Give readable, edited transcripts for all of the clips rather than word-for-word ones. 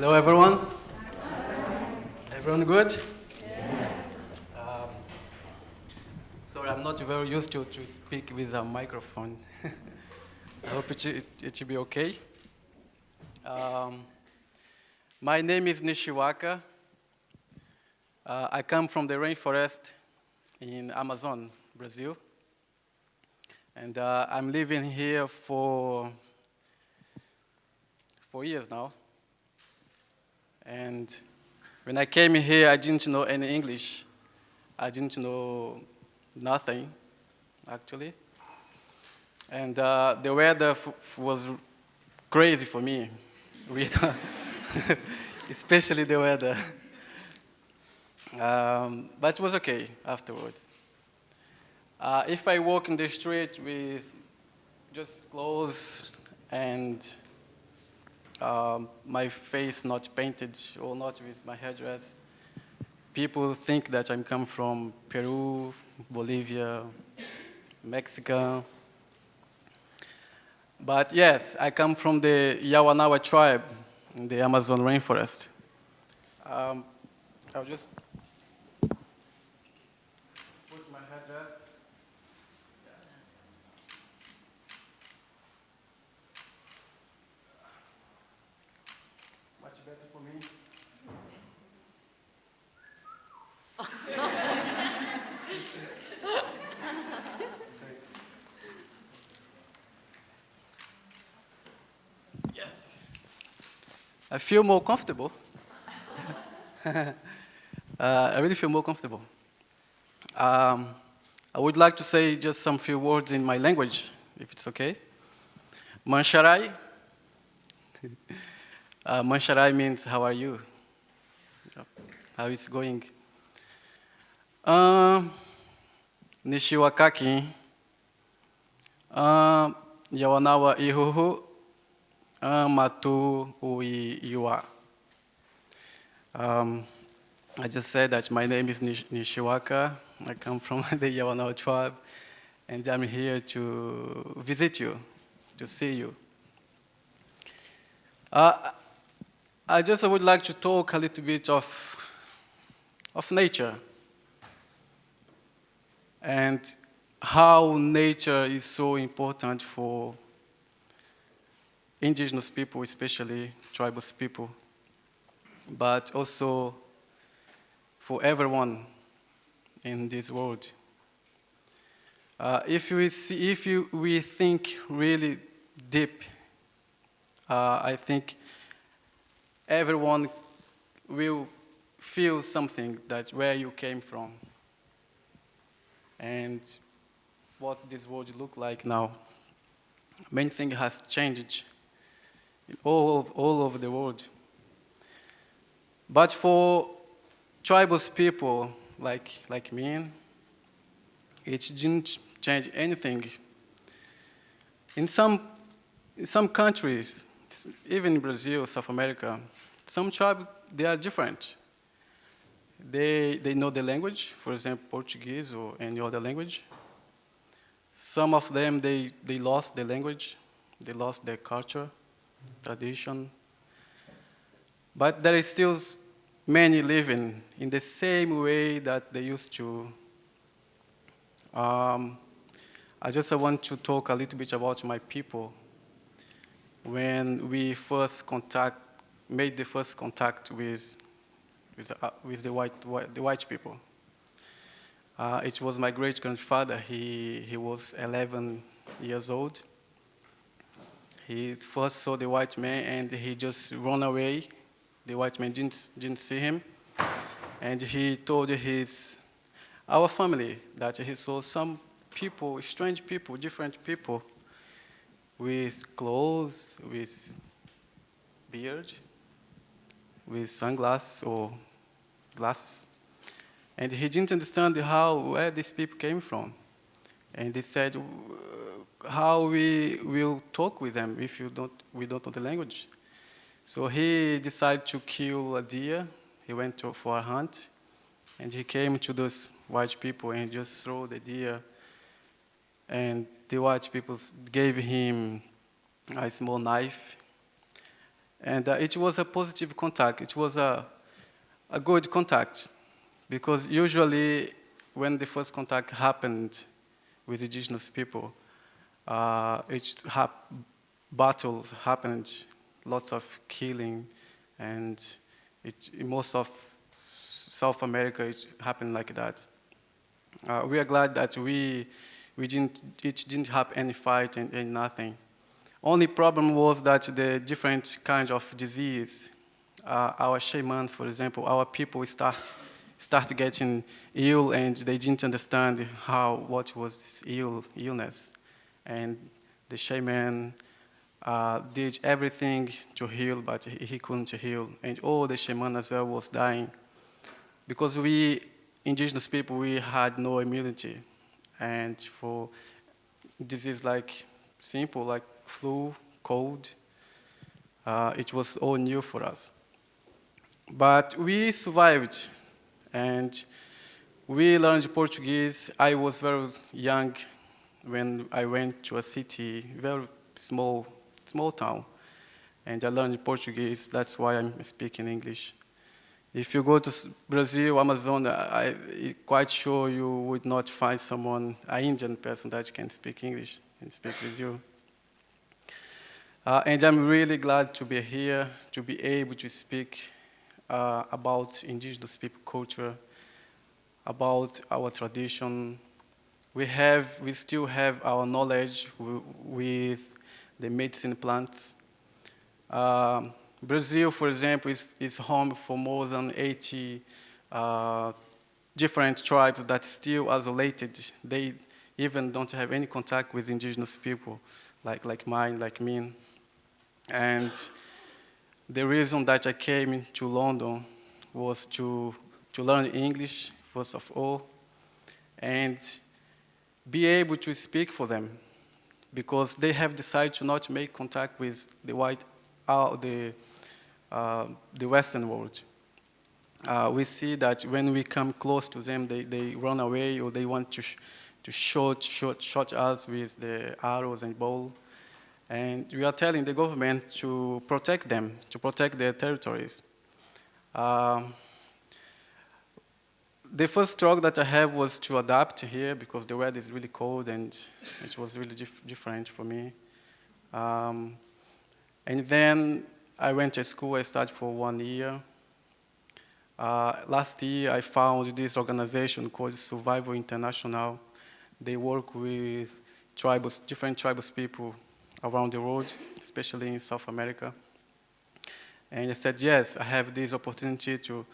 Hello, everyone. Everyone good? Um, Sorry, I'm not very used to speak with a microphone. I hope it should be okay. Um, my name is Nixiwaka. I come from the rainforest in Amazon, Brazil. And I'm living here for 4 years now. And when I came here, I didn't know any English. I didn't know nothing, actually. And the weather was crazy for me, especially the weather. But it was okay afterwards. If I walk in the street with just clothes and my face not painted or not with my headdress, people think that I'm come from Peru, Bolivia, Mexico. But yes, I come from the Yawanawa tribe in the Amazon rainforest. I'll just put my headdress. It's much better for me. Yes. I feel more comfortable. I really feel more comfortable. I would like to say just some few words in my language, if it's okay. Mansharai. Mansharai means how are you? How is going? Nixiwakaki. Yawanawa ihuhu. Matu ui iwa. I just said that my name is Nixiwaka. I come from the Yawanawa tribe, and I'm here to visit you, to see you. I just would like to talk a little bit of nature and how nature is so important for indigenous people, especially tribal people, but also for everyone in this world. If we think really deep, I think everyone will feel something that where you came from and what this world look like now. Many things has changed all over the world. But for tribal people like me, it didn't change anything. In some countries, even in Brazil, South America, some tribes, they are different. They know the language, for example, Portuguese or any other language. Some of them, they lost the language, they lost their culture, tradition. But there is still many living in the same way that they used to. I just want to talk a little bit about my people. When we made the first contact with the white people. It was my great-grandfather. He was 11 years old. He first saw the white man, and he just ran away. The white man didn't see him. And he told our family that he saw some people, strange people, different people, with clothes, with beard, with sunglasses or glasses. And he didn't understand where these people came from. And he said, how we will talk with them if we don't know the language. So he decided to kill a deer. He went for a hunt, and he came to those white people and just threw the deer. And the white people gave him a small knife, And it was a positive contact. It was a good contact, because usually when the first contact happened with indigenous people, battles happened, lots of killing, and in most of South America it happened like that. We are glad that it didn't have any fight and nothing. Only problem was that the different kinds of disease, our shamans, for example, our people start getting ill, and they didn't understand what was this illness. And the shaman did everything to heal, but he couldn't heal. And all the shaman as well was dying. Because we, indigenous people, we had no immunity. And for disease like simple, like flu, cold, it was all new for us. But we survived, and we learned Portuguese. I was very young when I went to a city, very small town, and I learned Portuguese. That's why I'm speaking English. If you go to Brazil, Amazon, I'm quite sure you would not find an Indian person that can speak English and speak with you. And I'm really glad to be here, to be able to speak about indigenous people culture, about our tradition. We still have our knowledge with the medicine plants. Brazil, for example, is home for more than 80 different tribes that are still isolated. They even don't have any contact with indigenous people, like mine, like me. And the reason that I came to London was to learn English, first of all, and be able to speak for them, because they have decided to not make contact with the Western world. We see that when we come close to them, they run away, or they want to shoot us with the arrows and bow. And we are telling the government to protect them, to protect their territories. The first struggle that I had was to adapt here, because the weather is really cold, and it was really different for me. And then I went to school. I studied for 1 year. Last year, I found this organization called Survival International. They work with different tribal people around the world, especially in South America. And I said, yes, I have this opportunity to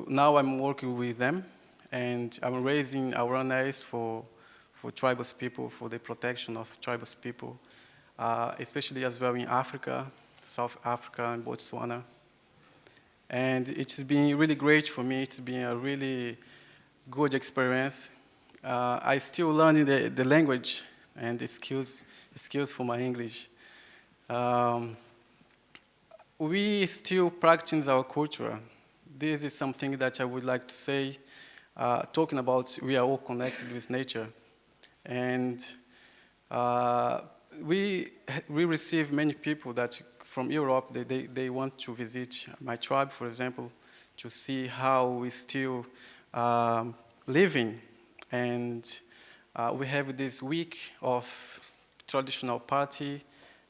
now I'm working with them, and I'm raising awareness for tribal people, for the protection of tribal people, especially as well in Africa, South Africa and Botswana. And it's been really great for me. It's been a really good experience. I still learning the language and the skills for my English. We still practice our culture. This is something that I would like to say, talking about we are all connected with nature. And we receive many people that from Europe, they want to visit my tribe, for example, to see how we still living. And we have this week of traditional party,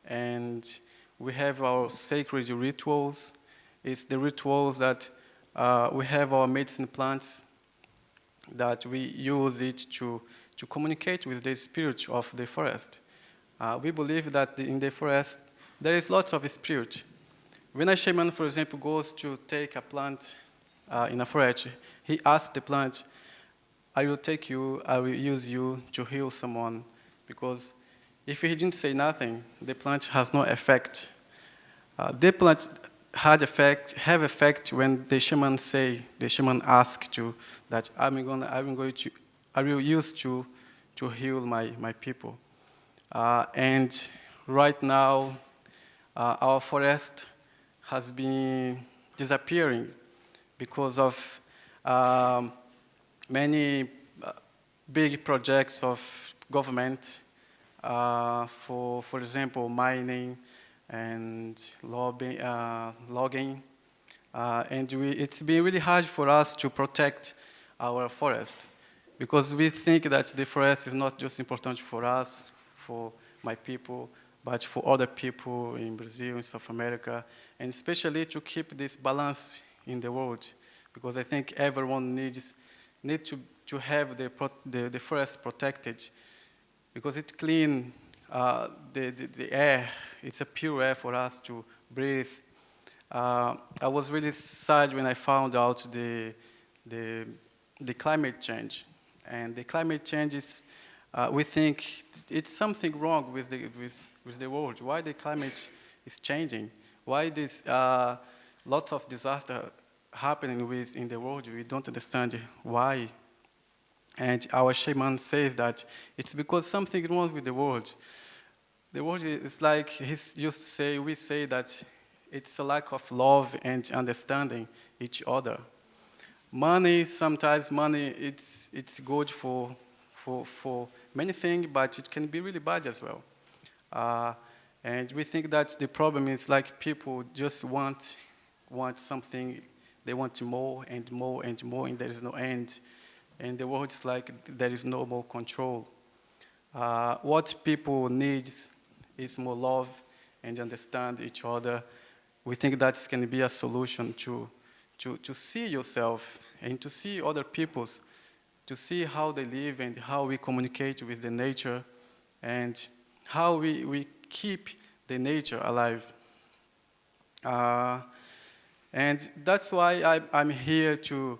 and we have our sacred rituals. It's the rituals that we have our medicine plants that we use it to communicate with the spirit of the forest. We believe that in the forest there is lots of spirit. When a shaman, for example, goes to take a plant in a forest, he asks the plant, I will use you to heal someone, because if he didn't say nothing, the plant has no effect. The plant have effect when the shaman asks you that I will use you to heal my people. And right now, our forest has been disappearing because of many big projects of government, for example, mining, and logging. And it's been really hard for us to protect our forest because we think that the forest is not just important for us, for my people, but for other people in Brazil, in South America, and especially to keep this balance in the world, because I think everyone needs to have the forest protected, because it cleans the air. It's a pure air for us to breathe. I was really sad when I found out the climate change. And the climate change is, we think it's something wrong with the world. Why the climate is changing? Why this lots of disaster happening in the world? We don't understand why. And our shaman says that it's because something wrong with the world. The world is like he used to say, we say that it's a lack of love and understanding each other. Sometimes money, it's good for many things, but it can be really bad as well. And we think that the problem is like people just want something, they want more and more and more, and there is no end. And the world is like there is no more control. What people need is more love and understand each other. We think that can be a solution to see yourself and to see other people's, to see how they live and how we communicate with the nature and how we keep the nature alive. And that's why I'm here to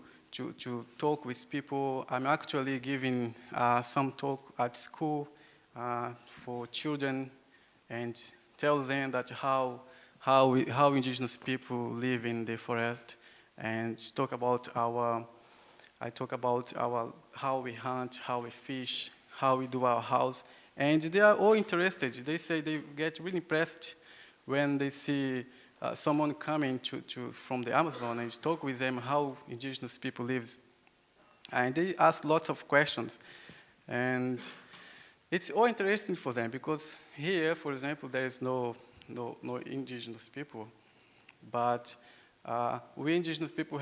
talk with people. I'm actually giving some talk at school for children and tell them that how indigenous people live in the forest, and talk about how we hunt, how we fish, how we do our house. And they are all interested. They say they get really impressed when they see someone coming from the Amazon and talk with them how indigenous people live. And they ask lots of questions. And it's all interesting for them because here, for example, there is no indigenous people. But we indigenous people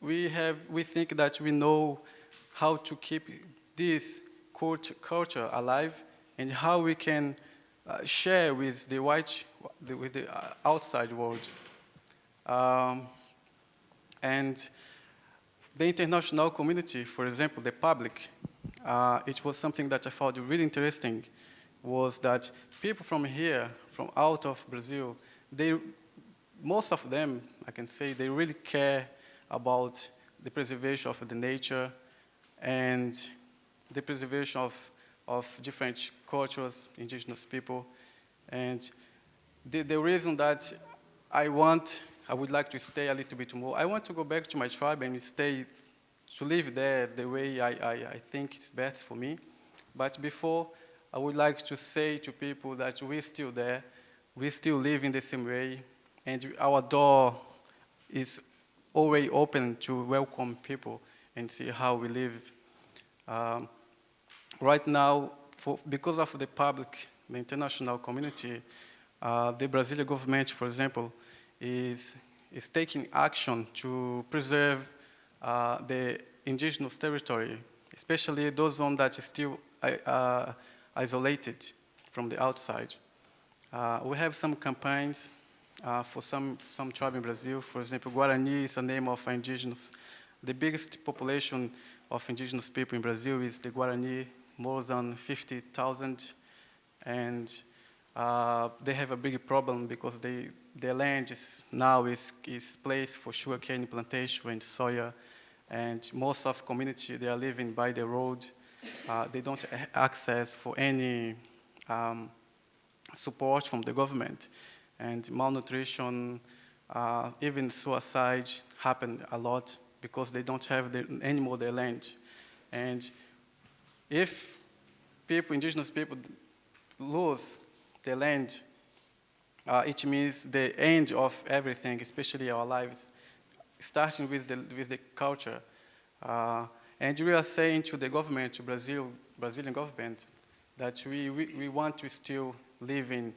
we think that we know how to keep this culture alive and how we can share with the outside world. And the international community, for example, the public, it was something that I found really interesting, was that people from here, from out of Brazil, most of them, I can say, they really care about the preservation of the nature and the preservation of different cultures, indigenous people. And the reason that I would like to stay a little bit more, I want to go back to my tribe and to live there the way I think it's best for me. But before, I would like to say to people that we're still there, we still live in the same way, and our door is always open to welcome people and see how we live. Right now, because of the public, the international community, the Brazilian government, for example, is taking action to preserve the indigenous territory, especially those ones that are still isolated from the outside. We have some campaigns for some tribe in Brazil. For example, Guarani is a name of indigenous. The biggest population of indigenous people in Brazil is the Guarani, more than 50,000, and they have a big problem because their land now is placed for sugarcane plantation and soya, and most of the community, they are living by the road. They don't have access for any support from the government, and malnutrition, even suicide happen a lot because they don't have anymore their land. And if indigenous people lose their land, it means the end of everything, especially our lives, starting with the culture. And we are saying to the government, to Brazilian government, that we want to still live in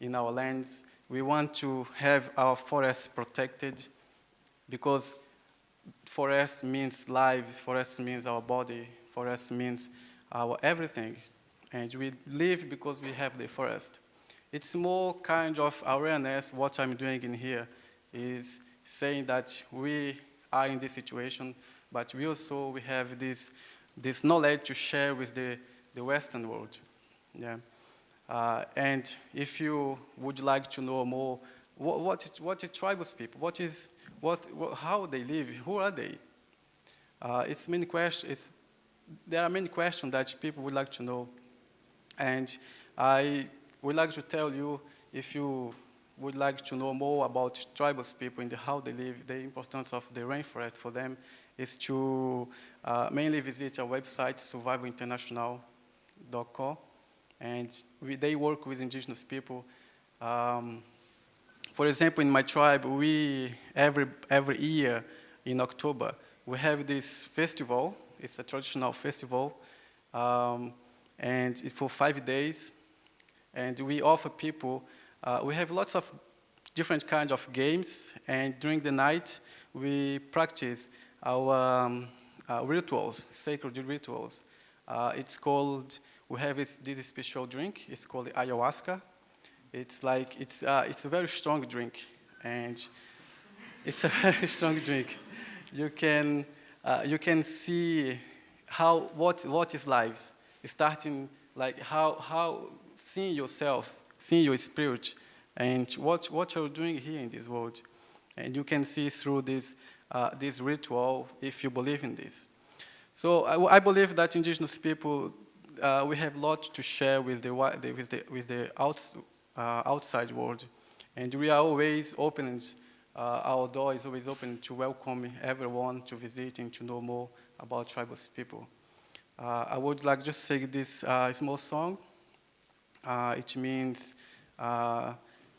in our lands. We want to have our forests protected because forest means lives, forest means our body, forest means our everything. And we live because we have the forest. It's more kind of awareness. What I'm doing in here is saying that we are in this situation, but we have this knowledge to share with the Western world. Yeah. And if you would like to know more, what is tribal people? How they live? Who are they? It's many questions. There are many questions that people would like to know, and I would like to tell you, if you would like to know more about tribal people and how they live, the importance of the rainforest for them is to mainly visit our website, survivalinternational.com, and they work with indigenous people. For example, in my tribe, every year in October, we have this festival. It's a traditional festival, and it's for 5 days. And we offer people, we have lots of different kinds of games, and during the night, we practice our rituals, sacred rituals. We have this special drink, it's called the ayahuasca. It's a very strong drink, and it's a very strong drink. You can see what is life. It's starting like how seeing yourself, seeing your spirit, and what you're doing here in this world, and you can see through this ritual if you believe in this. So I believe that indigenous people, we have a lot to share with the outside world, and we are always open. Our door is always open to welcome everyone to visit and to know more about tribal people. I would like just sing this small song. It means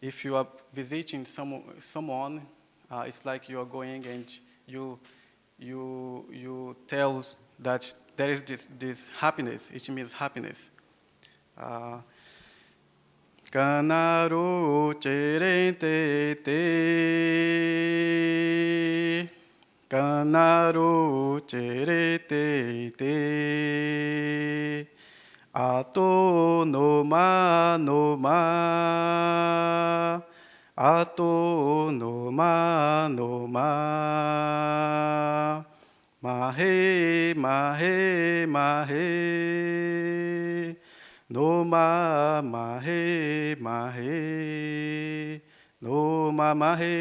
if you are visiting someone, it's like you are going and you tell that there is this happiness. It means happiness. Kanaro cherente te, kanaro cherete te, ato no ma, ato no ma, mahe, no ma, mahe, no ma, mahe.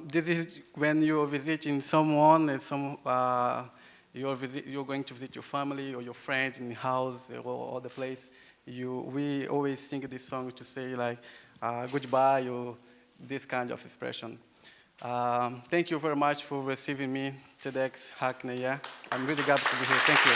This is when you're visiting someone, and you're going to visit your family or your friends in the house or the place. We always sing this song to say like goodbye or this kind of expression. Thank you very much for receiving me, TEDxHackney. Yeah? I'm really glad to be here. Thank you.